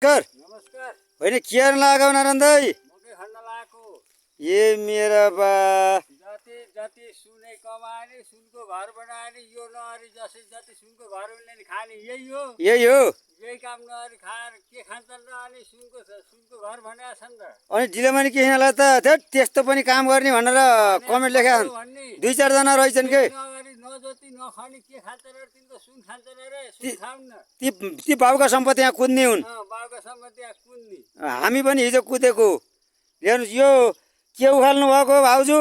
कर नमस्कार। होइन के लगाउ नारायण दाई मकै खन्न लगाएको। ए मेरा बा जति जति सुनै कमाने सुनको घर बनाने यो नहरी जसै जति सुनको घर बनाउने खाने यही हो। यही काम नहरी खाएर के खान्छन् र अनि सुनको घर बनाएका छन् र। अनि ढिलोमनी के हिँड्ला त थेट त्यस्तो पनि काम गर्ने भनेर कमेन्ट लेखा दुई चारजना रहेछन् के नगरी नजोति नखाने के खान्छ र तिनको सुन खान्छ र सुन खाउन्। ती बाबुका सम्पत्ति यहाँ कुद्ने हुन्। बाबुका सम्पत्ति यहाँ कुद्ने। हामी पनि हिजो कुदेको हेर्नुहोस् यो के उखाल्नु भएको भाउजू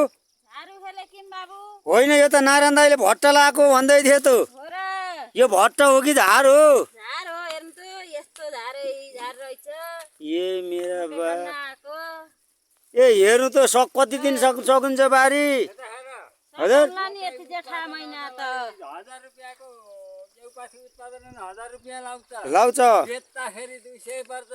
होइन यो त नारायण दाईले भट्ट लगाएको भन्दै थियो त यो भट्ट हो कि झार हो ए मेरा बा ए हेर्नु त कति दिन सकिन्छ बारी हजुर 1000 रुपियाँको देउपासी उत्पादन 1000 रुपियाँ लाउँछ बेच्दाखेरि 200 पर्छ।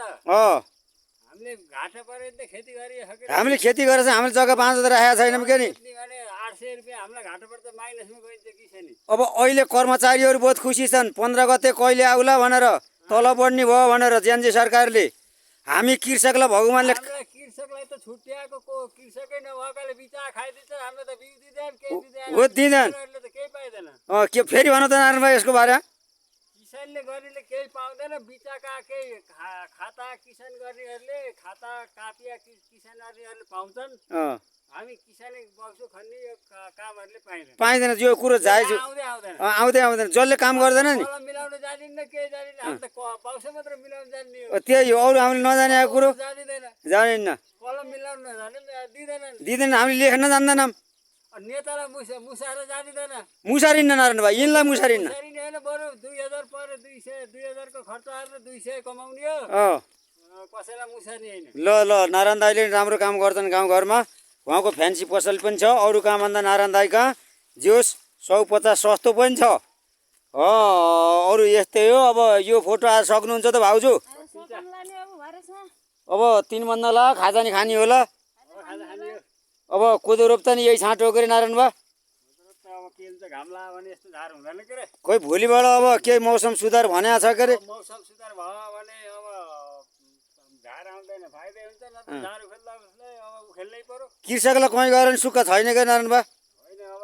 हामीले घाटा पऱ्यो नि त खेती गरी हामीले खेती गरेर हामीले जग्गा 5000 राखेको छैनौँ के नि 800 रुपियाँ हामीलाई घाटा पर्छ माइनसमा गइन्छ किसानी। अब अहिले कर्मचारीहरू बहुत खुसी छन् 15 गते कहिले आउला भनेर तल बढ्ने भयो भनेर जेएनजी सरकारले हामी कृषकलाई भगवानले कृषकलाई त छुट्याएको को कृषकै नभएकाले बिचा खाइदिन्छ हामीलाई त बिउ दिँदैन केही दिँदैन हो दिँदैन त केही पाइदैन। के फेरि भन त नारायण भाइ यसको बारे किसानले गर्नेले केही पाउँदैन बिचाका केही खाता किसान गर्नेहरूले खाता कापिया किसान गर्नेहरूले पाउँछन्। हामी किसानले बक्सो खन्ने यो कामहरूले पाइँदैन यो कुरो जायज आउँदैन जसले काम गर्दैन नि मिलाउन जानिन्न केही जानिन्न हामी त पाउसो मात्र मिलाउन जान्ने हो। त्यही हो अरू हामीले नजानेको कुरो जानिन्न कलम मिलाउन जाने दिँदैन हामीले लेख्न जान्दैनौँ नेतालाई मुसाएर जानिँदैन मुसारिन्न नारायण भाइ यिनलाई मुसारिन्न बरु 2000 पऱ्यो 2000 को खर्च गरेर 200 कमाउने हो कसैलाई मुसार्ने होइन। ल नारायण दाईले राम्रो काम गर्छन् गाउँघरमा उहाँको फ्यान्सी पसल पनि छ अरू कामभन्दा नारायण दाई कहाँ जोस् 150 सस्तो पनि छ अरू यस्तै हो। अब यो फोटो आज सक्नुहुन्छ त भाउजू अब 3 भन्दा ला खाजा नि खाने होला अब कोदो रोप्दा नि यही छाँटो गरे नारायण बा खोइ भोलिबाट अब के मौसम सुधार भनेको छ के अरे मौसम सुधार भयो भने अब झार आउँदैन फाइदा हुन्छ न त झार खेल्नै पर्यो। कृषकलाई कहीँ गएर नि सुख छैन के नारायण बा होइन अब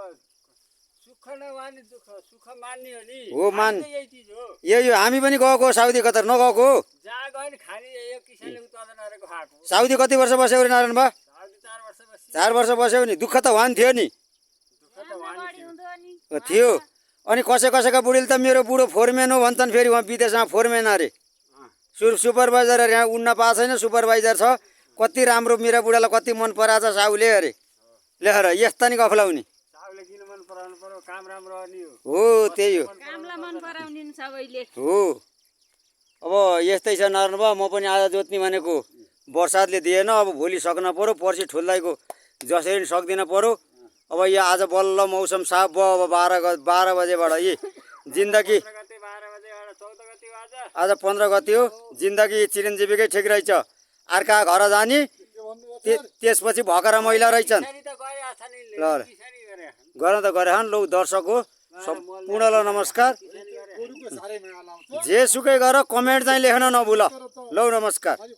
सुख नमान्ने दुःख सुख मान्ने हो नि हो मान यही चिज हो यही हो हामी पनि गएको साउदी कतार नगएको जहाँ गयो नि खाने यो किसानले उत्पादन गरेको खाएको। साउदी कति वर्ष बस्यो अरे नारायण बा 4 वर्ष बस्यो नि दुःख त वान थियो नि थियो अनि कसैका बुढीले त मेरो बुढो फोरम्यान हो भन्छन् फेरि उहाँ विदेशमा फोरम्यान अरे सुपरभाइजर अरे यहाँ उड्न पाएको छैन सुपरभाइजर छ कति राम्रो मेरो बुढालाई कति मन पराएको छ साउले अरे लेखेर यस्ता नि गफलाउने हो त्यही हो अब यस्तै छ नारायण बा म पनि आज जोत्ने भनेको बर्सातले दिएन अब भोलि सक्न पर्यो पर्सि ठुल्दाइको जसरी पनि सक्दिन पर्यो। अब यो आज बल्ल मौसम साफ भयो अब 12 बजेबाट यी जिन्दगी आज 15 गति हो जिन्दगी चिरञ्जीवीकै ठिक रहेछ अर्का घर जाने त्यसपछि भकरा महिला रहेछन् ल गर्न त गरे लौ दर्शक हो सम्पूर्णलाई नमस्कार जे सुकै गर कमेन्ट चाहिँ लेख्न नभुल लौ नमस्कार।